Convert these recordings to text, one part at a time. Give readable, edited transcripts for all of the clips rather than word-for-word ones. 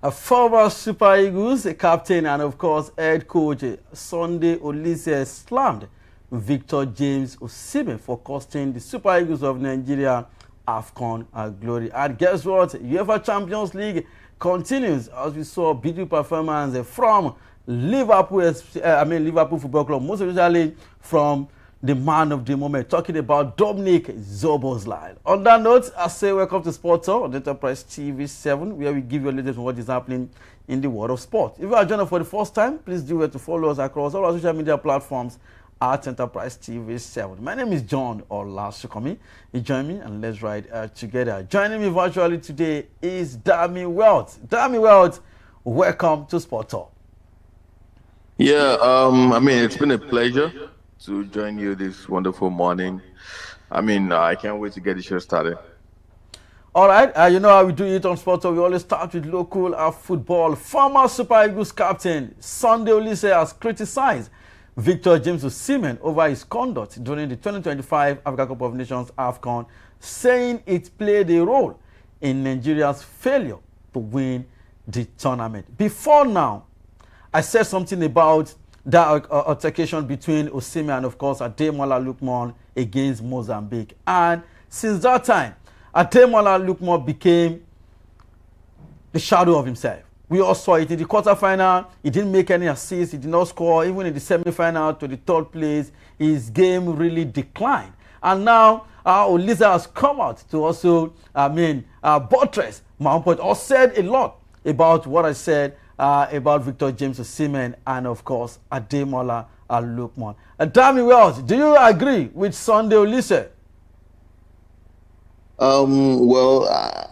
A former Super Eagles captain and, of course, head coach Sunday Oliseh slammed Victor James Osimhen for costing the Super Eagles of Nigeria Afcon glory. And guess what? UEFA Champions League continues as we saw beautiful performance from Liverpool Football Club, most especially from the man of the moment, talking about Dominic Szoboszlai. On that note, I say welcome to Sport Talk on Enterprise TV 7, where we give you a latest on what is happening in the world of sport. If you are joining us for the first time, please do it to follow us across all our social media platforms at Enterprise TV 7. My name is John Olaseh. You join me and let's ride together. Joining me virtually today is Dami Wealth. Dami Wealth, welcome to Sport Talk. Yeah, it's been a pleasure to join you this wonderful morning. I can't wait to get the show started. All right, you know how we do it on Sport Talk. We always start with local football. Former Super Eagles captain Sunday Oliseh has criticized Victor James Osimhen over his conduct during the 2025 Africa Cup of Nations Afcon, saying it played a role in Nigeria's failure to win the tournament. Before now, I said something about that altercation between Osimhen and, of course, Ademola Lookman against Mozambique. And since that time, Ademola Lookman became the shadow of himself. We all saw it in the quarterfinal. He didn't make any assists. He did not score. Even in the semi-final to the third place, his game really declined. And now, Oliseh has come out to also, buttress my own point, or said a lot about what I said about Victor James Osimhen and, of course, Ademola Lookman. Dami Wealth, do you agree with Sunday Oliseh?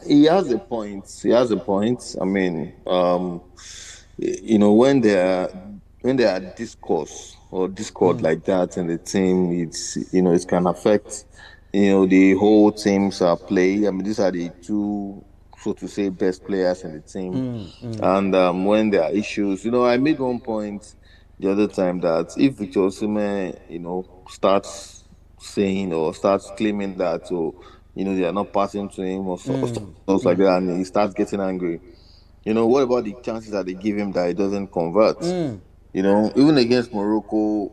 He has a point. When there are discourse or discord like that in the team, it can affect the whole team's play. These are the two, so to say, best players in the team. And when there are issues, I made one point the other time that if Victor Osimhen, starts saying or starts claiming that, they are not passing to him or stuff like that, and he starts getting angry, what about the chances that they give him that he doesn't convert? Even against Morocco,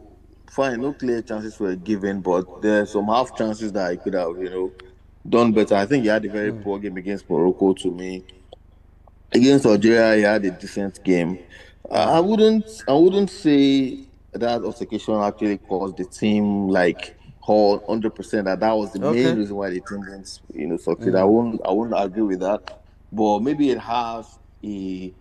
fine, no clear chances were given, but there are some half chances that he could have, done better. I think he had a very poor game against Morocco to me. Against Algeria, he had a decent game. I wouldn't say that altercation actually caused the team 100% that was the main reason why the team didn't succeed. I wouldn't agree with that. But maybe it has an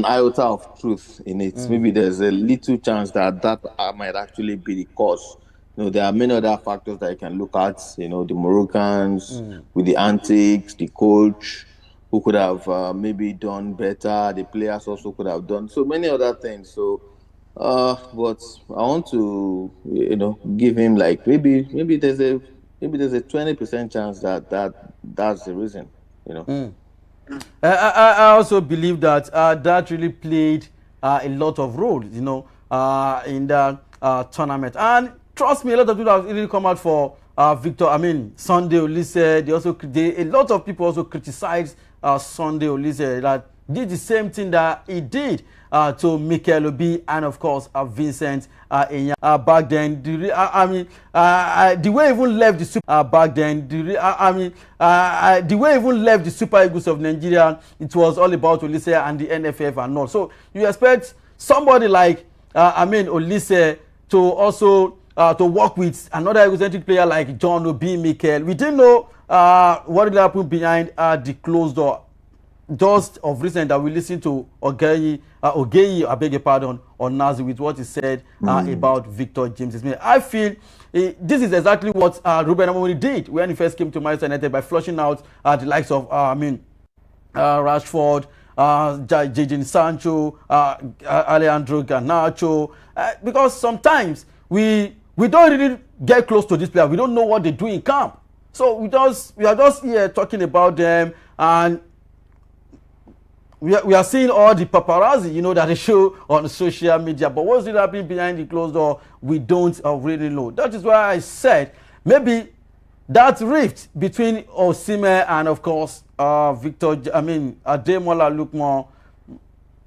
iota of truth in it. Maybe there's a little chance that might actually be the cause. There are many other factors that you can look at. The Moroccans with the antics, the coach who could have maybe done better. The players also could have done so many other things. So, but I want to, give him maybe there's a 20% chance that's the reason. I also believe that that really played a lot of roles, in the tournament. And trust me, a lot of people have really come out for Sunday Oliseh. A lot of people also criticized Sunday Oliseh that did the same thing that he did to Mikel Obi and, of course, Vincent Enya back then. The way he even left the Super back then. The way he even left the Super Eagles of Nigeria, it was all about Oliseh and the NFF and all. So you expect somebody like Oliseh to also to work with another egocentric player like John Obi Mikel. We didn't know what did happen behind the closed door. Just of recent that we listened to Ogeyi, I beg your pardon, on Nazi with what he said about Victor James. I feel this is exactly what Ruben Amorim did when he first came to Manchester United by flushing out the likes of Rashford, Jadon Sancho, Alejandro Garnacho, because sometimes we don't really get close to this player. We don't know what they do in camp. So we are just here talking about them, and we are seeing all the paparazzi, that they show on social media. But what's really happening behind the closed door, we don't really know. That is why I said maybe that rift between Osimhen and of course Ademola Lookman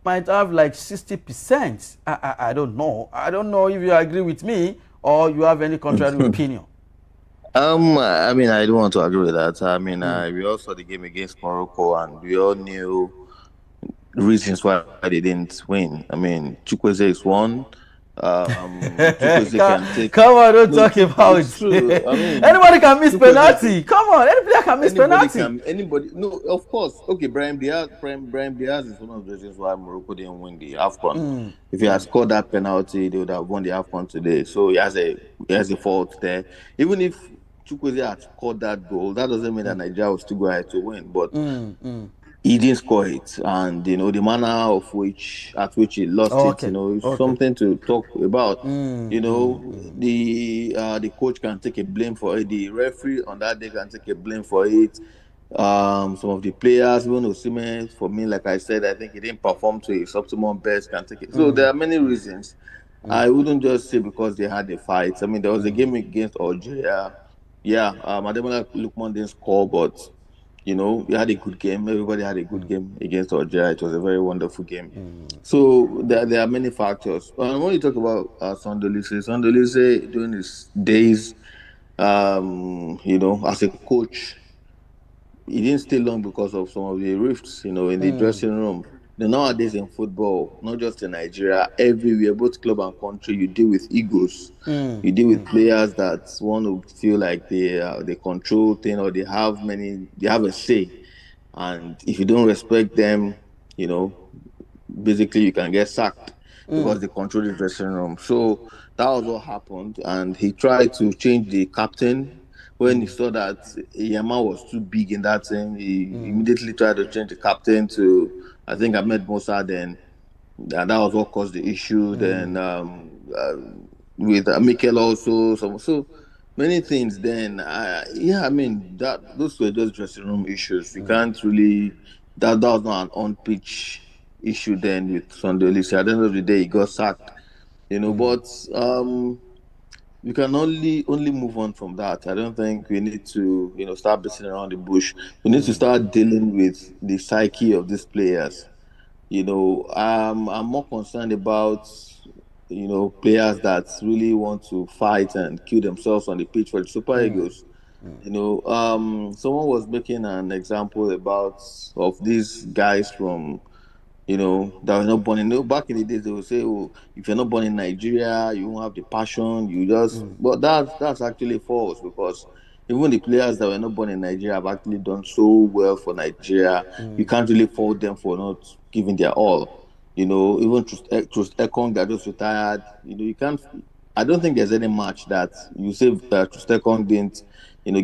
might have like 60%. I don't know. I don't know if you agree with me or you have any contrary opinion. I mean, I don't want to agree with that. I mean, we all saw the game against Morocco, and we all knew reasons why they didn't win. I mean, Chukwueze is one. Chukwueze can take. Come on, don't No, talk about it's it. true. I mean, Anybody can miss Chukwueze. penalty. Come on, any player can miss Anybody penalty. can. Anybody. No, of course. Okay, Brahim Diaz is one of the reasons why Morocco didn't win the Afcon. If he had scored that penalty, they would have won the Afcon today. So he has a fault there. Even if Chukwueze had scored that goal, that doesn't mean that Nigeria will still go ahead to win. But he didn't score it, and the manner at which he lost it, is something to talk about. The coach can take a blame for it. The referee on that day can take a blame for it. Some of the players, even Osimhen, for me, like I said, I think he didn't perform to his optimum best. Can take it. So there are many reasons. I wouldn't just say because they had a fight. I mean, there was a game against Algeria. Yeah, Ademola Lookman didn't score, but we had a good game. Everybody had a good game against Algeria. It was a very wonderful game. So there are many factors. When you talk about Oliseh during his days, as a coach, he didn't stay long because of some of the rifts, in the dressing room. Nowadays in football, not just in Nigeria, everywhere, both club and country, you deal with egos. You deal with players that want to feel like they control things, or they have a say. And if you don't respect them, basically you can get sacked because they control the dressing room. So that was what happened. And he tried to change the captain. When he saw that Yama was too big in that team, he immediately tried to change the captain to, I think, Ahmed Musa. Then that was what caused the issue. Then with Mikel also, so many things. Then I mean those were just dressing room issues. You can't really that was not an on pitch issue. Then with Sunday Oliseh, at the end of the day, he got sacked. But we can only move on from that. I don't think we need to, start beating around the bush. We need to start dealing with the psyche of these players. I'm more concerned about, players that really want to fight and kill themselves on the pitch for the Super Eagles. Someone was making an example of these guys from that were not born in. Back in the days, they would say, "Oh, if you're not born in Nigeria, you won't have the passion. You just." But that's actually false, because even the players that were not born in Nigeria have actually done so well for Nigeria. You can't really fault them for not giving their all. Even Ekong that just retired. You can't. I don't think there's any match that you say Ekong didn't,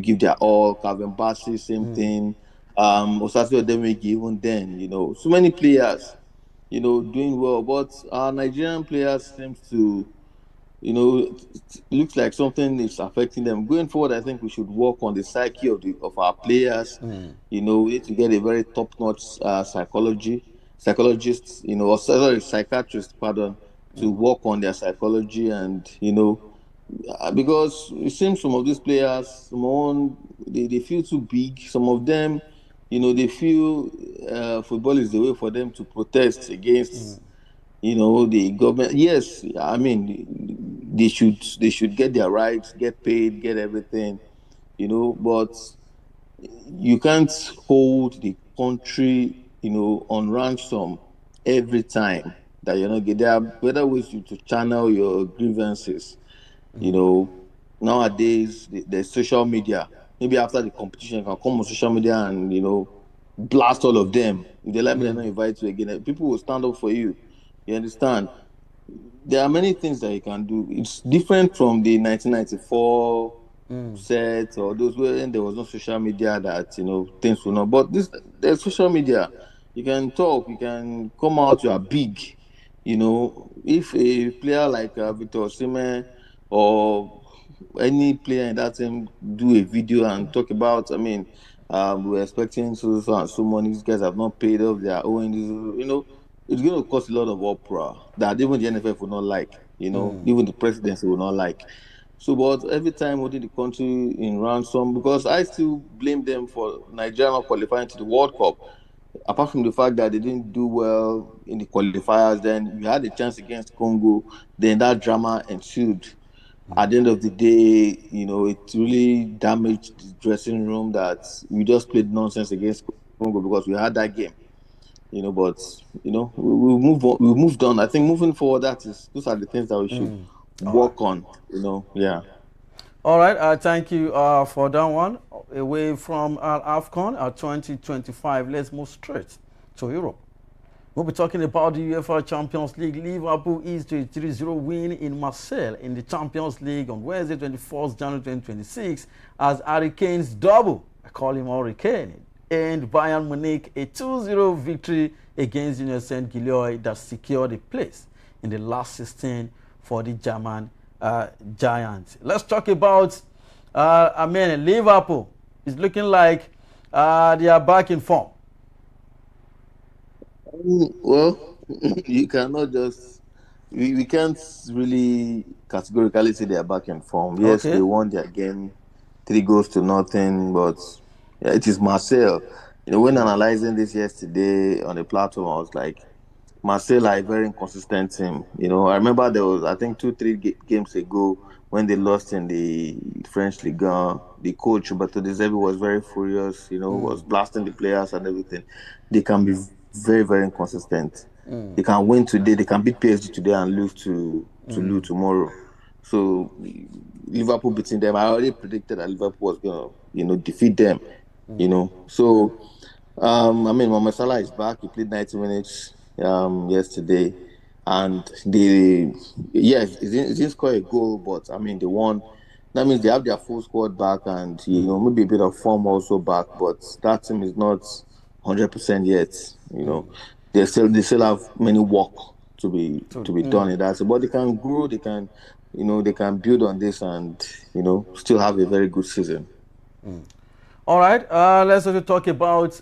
give their all. Calvin Bassey, same thing. Osasu Odemwegi, even then, so many players, doing well, but our Nigerian players seems to, it looks like something is affecting them. Going forward, I think we should work on the psyche of our players. We need to get a very top-notch psychologists, or sorry, psychiatrists, pardon, to work on their psychology. And because it seems some of these players, they feel too big. Some of them, they feel football is the way for them to protest against, the government. Yes, I mean, they should get their rights, get paid, get everything, but you can't hold the country, on ransom every time that you're not getting. There are better ways to channel your grievances. Nowadays there's social media. Maybe after the competition, you can come on social media and blast all of them. If they let me, they're not invite you again. People will stand up for you. You understand? There are many things that you can do. It's different from the 1994 set, or those when there was no social media that things will not. But there's social media. You can talk. You can come out. You are big. If a player like Victor Osimhen or any player in that team do a video and talk about, I mean, we're expecting so and so many. These guys have not paid off their own. It's going to cause a lot of uproar that even the NFF will not like. Even the presidency will not like. So, but every time holding the country in ransom, because I still blame them for Nigeria not qualifying to the World Cup. Apart from the fact that they didn't do well in the qualifiers, then we had a chance against Congo. Then that drama ensued. At the end of the day, it really damaged the dressing room that we just played nonsense against Congo because we had that game. But we move on. We moved on. I think moving forward, those are the things that we should All right. work on. Yeah. All right. Thank you for that one. Away from Afcon 2025, let's move straight to Europe. We'll be talking about the UEFA Champions League. Liverpool eased to a 3-0 win in Marseille in the Champions League on Wednesday, 24th January 2026 as Hurricanes double, I call him Hurricane, and Bayern Munich a 2-0 victory against Union Giloy that secured a place in the last 16 for the German Giants. Let's talk about Liverpool. It's looking like they are back in form. Well, you cannot just. We can't really categorically say they are back in form. Yes, Okay. they won their game 3-0, but yeah, it is Marseille. When analyzing this yesterday on the platform, I was like, Marseille are a very inconsistent team. I remember there was, I think, 2-3 games ago when they lost in the French Ligue 1. The coach, Roberto De Zerbi, was very furious, was blasting the players and everything. They can be very, very inconsistent. They can win today, they can beat PSG today and lose to lose tomorrow. So Liverpool beating them, I already predicted that Liverpool was going to, defeat them. So Mohamed Salah is back. He played 90 minutes yesterday, and he didn't score a goal, but they won. That means they have their full squad back, and maybe a bit of form also back, but that team is not 100% yet. They still have many work to be done in that. So, but they can grow, they can build on this, and still have a very good season. All right, let's also talk about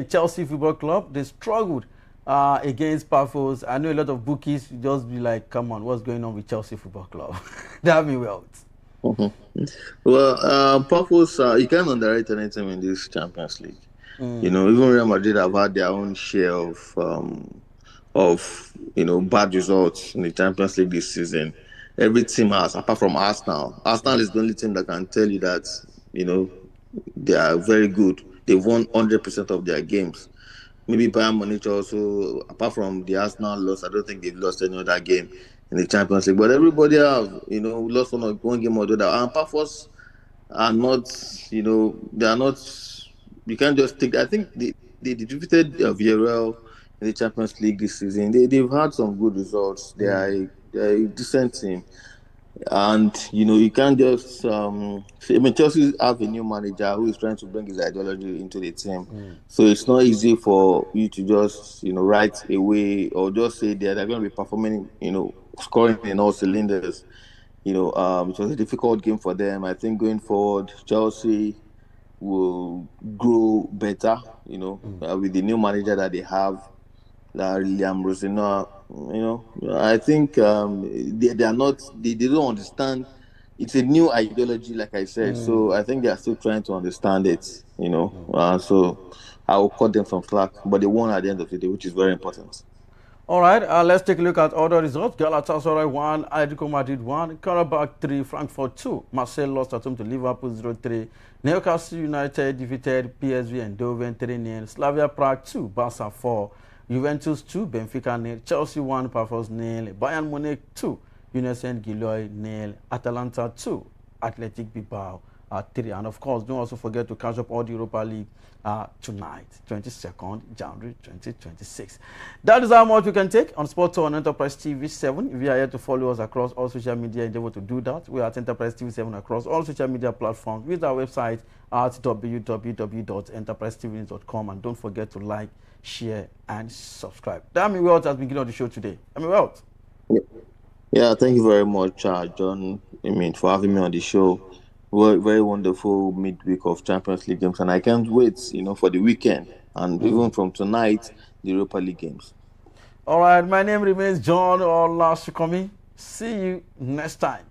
Chelsea Football Club. They struggled against Pafos. I know a lot of bookies just be like, "Come on, what's going on with Chelsea Football Club?" That me well. Well, Pafos, you can't underrate anything in this Champions League. Even Real Madrid have had their own share of bad results in the Champions League this season. Every team has, apart from Arsenal. Arsenal is the only team that can tell you that they are very good. They've won 100% of their games. Maybe Bayern Munich also, apart from the Arsenal loss, I don't think they've lost any other game in the Champions League. But everybody have, lost one game or the other. And Pafos are not, they are not. You can't just take. I think they defeated Villarreal in the Champions League this season. They've had some good results. They are a decent team. And you can't just Chelsea have a new manager who is trying to bring his ideology into the team. So it's not easy for you to just right away or just say they're going to be performing, scoring in all cylinders. It was a difficult game for them. I think going forward, Chelsea will grow better. With the new manager that they have, Liam Rosina. I think they are not. They don't understand. It's a new ideology, like I said. So I think they are still trying to understand it. So I will cut them some slack, but they won at the end of the day, which is very important. All right, let's take a look at other results. Galatasaray 1, Atletico Madrid 1, Karabakh 3, Frankfurt 2. Marseille lost at home to Liverpool 0-3. Newcastle United defeated PSV Eindhoven 3-0. Slavia Prague 2, Barca 4. Juventus 2, Benfica 0. Chelsea 1, Pafos 0. Bayern Munich 2, Union Saint-Gilloise 0. Atalanta 2, Athletic Bilbao 3. And of course, don't also forget to catch up all the Europa League tonight, 22nd January 2026. That is how much we can take on Sport on Enterprise TV 7. If you are here to follow us across all social media, endeavor to do that. We are at Enterprise TV 7 across all social media platforms. Visit our website at www.enterprisetv.com, and don't forget to like, share, and subscribe. Dami Wealth has been getting on the show today. Dami Wealth. Yeah, thank you very much, John. For having me on the show. Very wonderful midweek of Champions League games, and I can't wait, for the weekend and even from tonight, the Europa League games. All right, my name remains John Olaseh. See you next time.